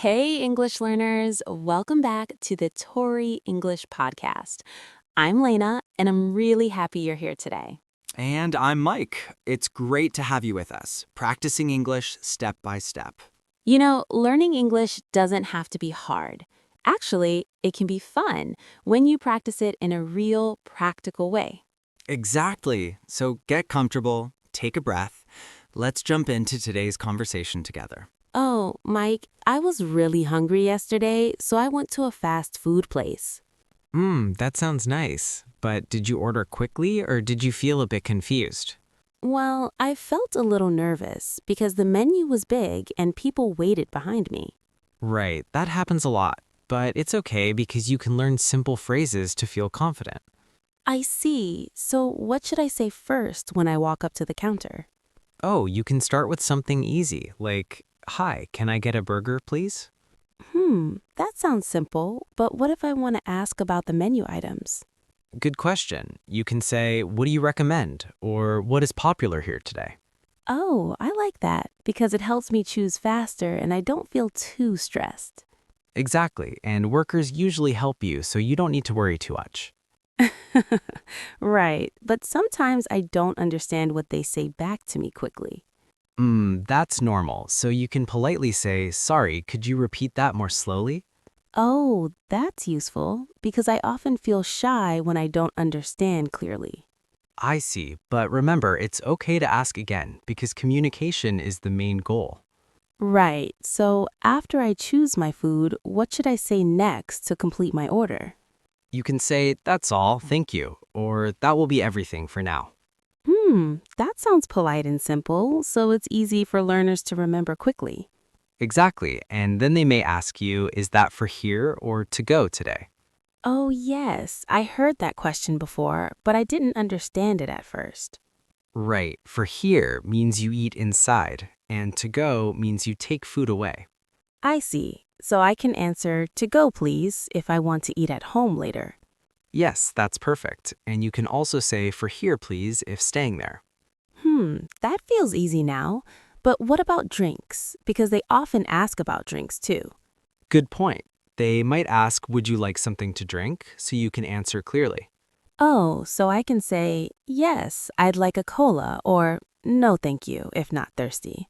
Hey, English learners, welcome back to the Tori English Podcast. I'm Lena, and I'm really happy you're here today. And I'm Mike. It's great to have you with us, practicing English step by step. You know, learning English doesn't have to be hard. Actually, it can be fun when you practice it in a real, practical way. Exactly. So get comfortable, take a breath. Let's jump into today's conversation together. Oh, Mike, I was really hungry yesterday, so I went to a fast food place. That sounds nice. But did you order quickly or did you feel a bit confused? Well, I felt a little nervous because the menu was big and people waited behind me. Right, that happens a lot. But it's okay because you can learn simple phrases to feel confident. I see. So what should I say first when I walk up to the counter? Oh, you can start with something easy, like, "Hi, can I get a burger, please?" That sounds simple, but what if I want to ask about the menu items? Good question. You can say, "What do you recommend?" or "What is popular here today?" Oh, I like that because it helps me choose faster and I don't feel too stressed. Exactly, and workers usually help you so you don't need to worry too much. Right, but sometimes I don't understand what they say back to me quickly. That's normal, so you can politely say, "Sorry, could you repeat that more slowly?" Oh, that's useful because I often feel shy when I don't understand clearly. I see, but remember, it's okay to ask again because communication is the main goal. Right, so after I choose my food, what should I say next to complete my order? You can say, "That's all, thank you," or "That will be everything for now." That sounds polite and simple, so it's easy for learners to remember quickly. Exactly, and then they may ask you, "Is that for here or to go today?" Oh, yes, I heard that question before, but I didn't understand it at first. Right, for here means you eat inside, and to go means you take food away. I see, so I can answer to go, please, if I want to eat at home later. Yes, that's perfect, and you can also say, "For here, please," if staying there. That feels easy now, but what about drinks? Because they often ask about drinks too. Good point. They might ask, "Would you like something to drink?" so you can answer clearly. Oh, so I can say, yes, I'd like a cola, or no, thank you, if not thirsty.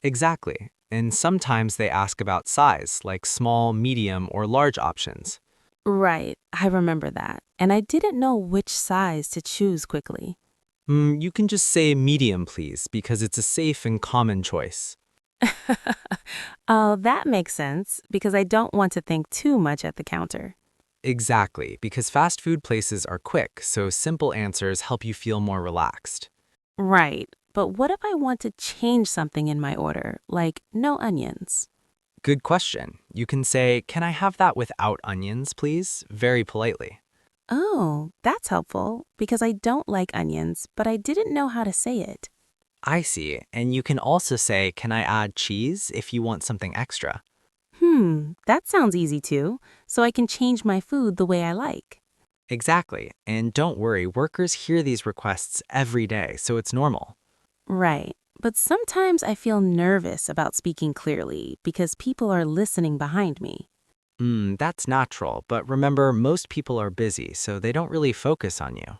Exactly. And sometimes they ask about size, like small, medium, or large options. Right, I remember that, and I didn't know which size to choose quickly. You can just say medium, please, because it's a safe and common choice. Oh, that makes sense, because I don't want to think too much at the counter. Exactly, because fast food places are quick, so simple answers help you feel more relaxed. Right, but what if I want to change something in my order, like no onions? Good question. You can say, "Can I have that without onions, please?" very politely. Oh, that's helpful, because I don't like onions, but I didn't know how to say it. I see. And you can also say, "Can I add cheese?" if you want something extra. That sounds easy too, so I can change my food the way I like. Exactly. And don't worry, workers hear these requests every day, so it's normal. Right. But sometimes I feel nervous about speaking clearly because people are listening behind me. That's natural, but remember, most people are busy, so they don't really focus on you.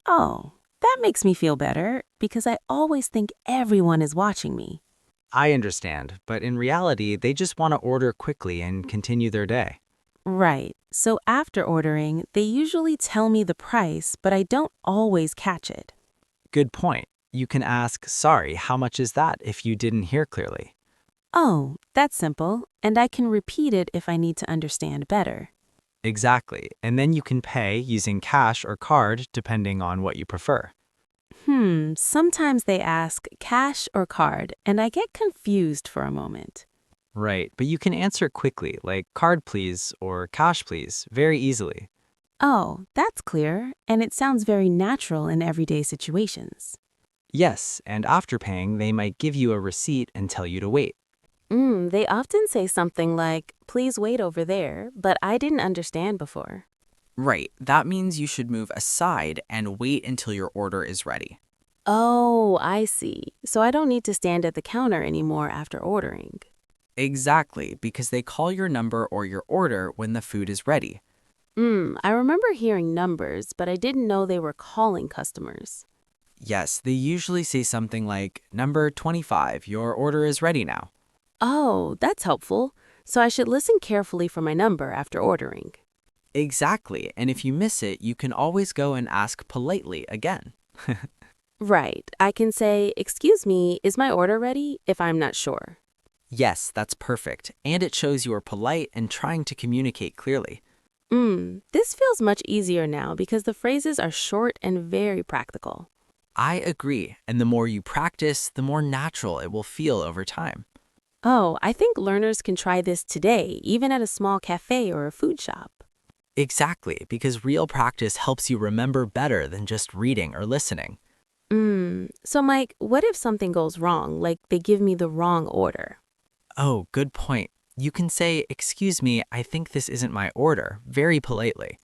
Oh, that makes me feel better because I always think everyone is watching me. I understand, but in reality, they just want to order quickly and continue their day. Right. So after ordering, they usually tell me the price, but I don't always catch it. Good point. You can ask, "Sorry, how much is that?" if you didn't hear clearly. Oh, that's simple, and I can repeat it if I need to understand better. Exactly. And then you can pay using cash or card, depending on what you prefer. Sometimes they ask cash or card, and I get confused for a moment. Right, but you can answer quickly, like "Card, please," or "Cash, please," very easily. Oh, that's clear, and it sounds very natural in everyday situations. Yes, and after paying, they might give you a receipt and tell you to wait. They often say something like, please wait over there, but I didn't understand before. Right, that means you should move aside and wait until your order is ready. Oh, I see. So I don't need to stand at the counter anymore after ordering. Exactly, because they call your number or your order when the food is ready. I remember hearing numbers, but I didn't know they were calling customers. Yes, they usually say something like, "Number 25, your order is ready now." Oh, that's helpful. So I should listen carefully for my number after ordering. Exactly, and if you miss it, you can always go and ask politely again. Right. I can say, "Excuse me, is my order ready?" if I'm not sure. Yes, that's perfect, and it shows you are polite and trying to communicate clearly. This feels much easier now because the phrases are short and very practical. I agree, and the more you practice, the more natural it will feel over time. Oh, I think learners can try this today, even at a small cafe or a food shop. Exactly, because real practice helps you remember better than just reading or listening. So Mike, what if something goes wrong, like they give me the wrong order? Oh, good point. You can say, "Excuse me, I think this isn't my order," very politely.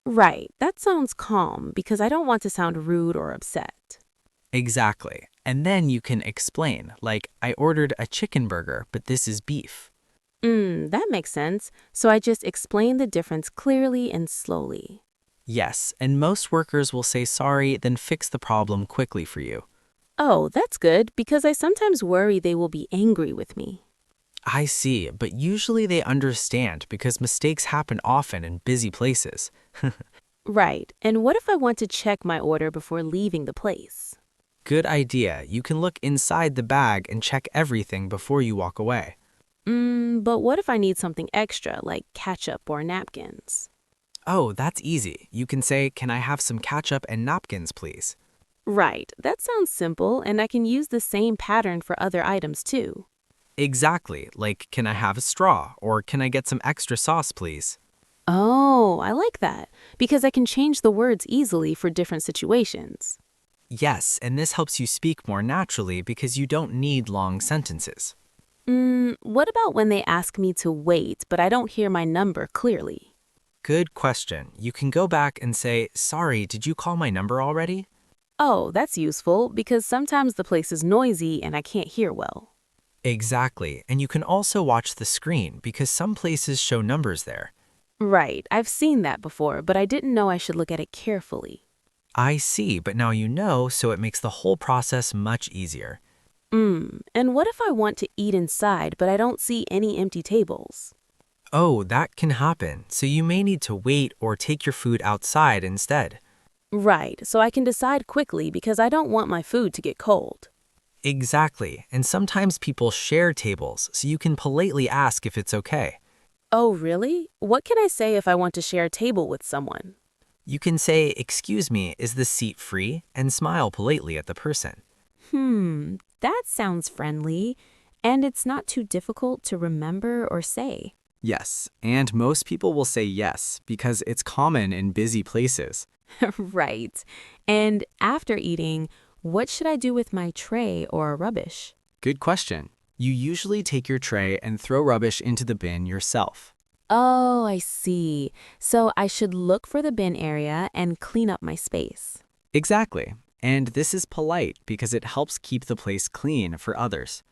Right, that sounds calm because I don't want to sound rude or upset. Exactly. And then you can explain, like, "I ordered a chicken burger, but this is beef." That makes sense. So I just explain the difference clearly and slowly. Yes, and most workers will say sorry, then fix the problem quickly for you. Oh, that's good because I sometimes worry they will be angry with me. I see, but usually they understand because mistakes happen often in busy places. Right, and what if I want to check my order before leaving the place? Good idea. You can look inside the bag and check everything before you walk away. But what if I need something extra, like ketchup or napkins? Oh, that's easy. You can say, "Can I have some ketchup and napkins, please?" Right, that sounds simple, and I can use the same pattern for other items too. Exactly, like, "Can I have a straw?" or "Can I get some extra sauce, please?" Oh, I like that, because I can change the words easily for different situations. Yes, and this helps you speak more naturally because you don't need long sentences. What about when they ask me to wait, but I don't hear my number clearly? Good question. You can go back and say, "Sorry, did you call my number already?" Oh, that's useful, because sometimes the place is noisy and I can't hear well. Exactly, and you can also watch the screen because some places show numbers there. Right, I've seen that before, but I didn't know I should look at it carefully. I see, but now you know, so it makes the whole process much easier. And what if I want to eat inside, but I don't see any empty tables? Oh, that can happen, so you may need to wait or take your food outside instead. Right, so I can decide quickly because I don't want my food to get cold. Exactly, and sometimes people share tables, so you can politely ask if it's okay. Oh, really? What can I say if I want to share a table with someone? You can say, "Excuse me, is this seat free?" and smile politely at the person. That sounds friendly, and it's not too difficult to remember or say. Yes, and most people will say yes because it's common in busy places. Right. And after eating, what should I do with my tray or rubbish? Good question. You usually take your tray and throw rubbish into the bin yourself. Oh, I see. So I should look for the bin area and clean up my space. Exactly. And this is polite because it helps keep the place clean for others.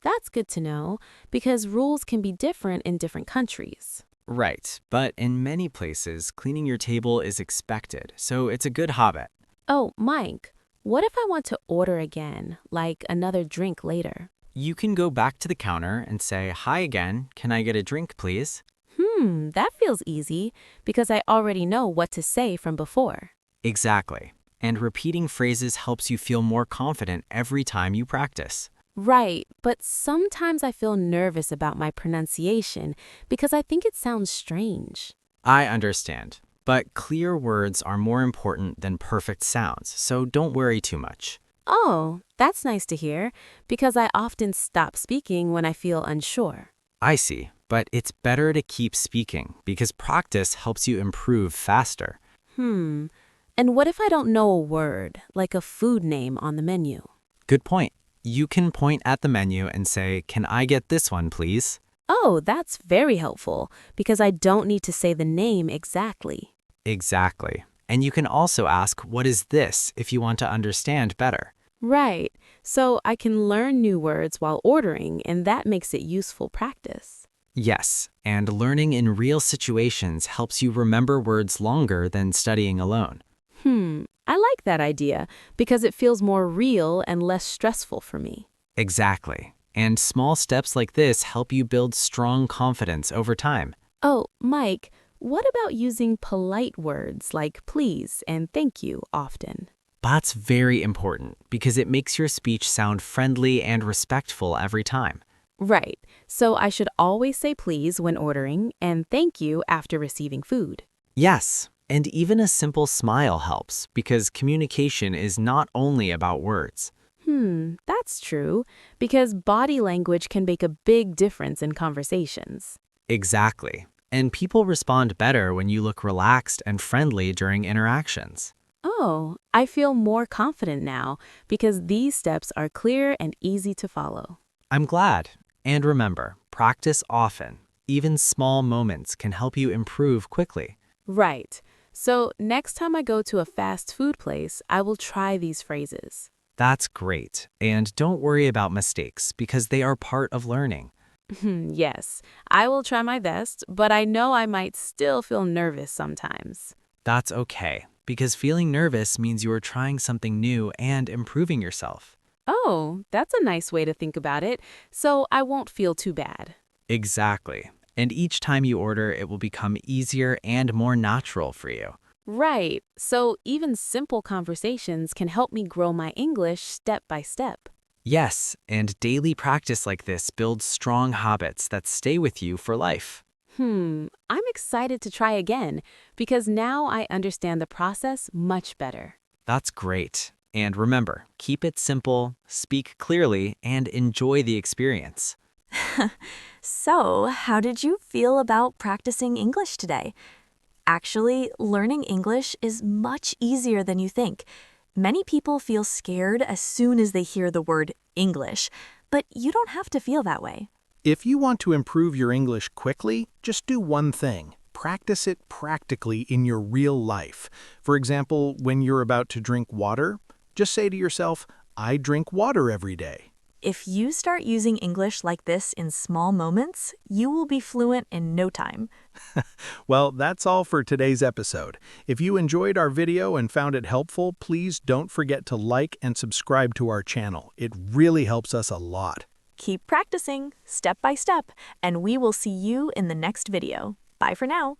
That's good to know because rules can be different in different countries. Right, but in many places, cleaning your table is expected, so it's a good habit. Oh, Mike, what if I want to order again, like another drink later? You can go back to the counter and say, "Hi again, can I get a drink, please?" That feels easy because I already know what to say from before. Exactly. And repeating phrases helps you feel more confident every time you practice. Right, but sometimes I feel nervous about my pronunciation because I think it sounds strange. I understand, but clear words are more important than perfect sounds, so don't worry too much. Oh, that's nice to hear because I often stop speaking when I feel unsure. I see, but it's better to keep speaking because practice helps you improve faster. And what if I don't know a word, like a food name on the menu? Good point. You can point at the menu and say, "Can I get this one, please?" Oh, that's very helpful because I don't need to say the name exactly. Exactly. And you can also ask, "What is this?" if you want to understand better. Right. So I can learn new words while ordering, and that makes it useful practice. Yes, and learning in real situations helps you remember words longer than studying alone. I like that idea because it feels more real and less stressful for me. Exactly. And small steps like this help you build strong confidence over time. Oh, Mike, what about using polite words like please and thank you often? That's very important because it makes your speech sound friendly and respectful every time. Right. So I should always say please when ordering and thank you after receiving food. Yes, and even a simple smile helps because communication is not only about words. That's true, because body language can make a big difference in conversations. Exactly. And people respond better when you look relaxed and friendly during interactions. Oh, I feel more confident now because these steps are clear and easy to follow. I'm glad. And remember, practice often. Even small moments can help you improve quickly. Right. So next time I go to a fast food place, I will try these phrases. That's great. And don't worry about mistakes because they are part of learning. Yes, I will try my best, but I know I might still feel nervous sometimes. That's okay, because feeling nervous means you are trying something new and improving yourself. Oh, that's a nice way to think about it, so I won't feel too bad. Exactly. And each time you order, it will become easier and more natural for you. Right, so even simple conversations can help me grow my English step by step. Yes, and daily practice like this builds strong habits that stay with you for life. I'm excited to try again because now I understand the process much better. That's great. And remember, keep it simple, speak clearly, and enjoy the experience. So, how did you feel about practicing English today? Actually, learning English is much easier than you think. Many people feel scared as soon as they hear the word English, but you don't have to feel that way. If you want to improve your English quickly, just do one thing. Practice it practically in your real life. For example, when you're about to drink water, just say to yourself, I drink water every day. If you start using English like this in small moments, you will be fluent in no time. Well, that's all for today's episode. If you enjoyed our video and found it helpful, please don't forget to like and subscribe to our channel. It really helps us a lot. Keep practicing, step by step, and we will see you in the next video. Bye for now.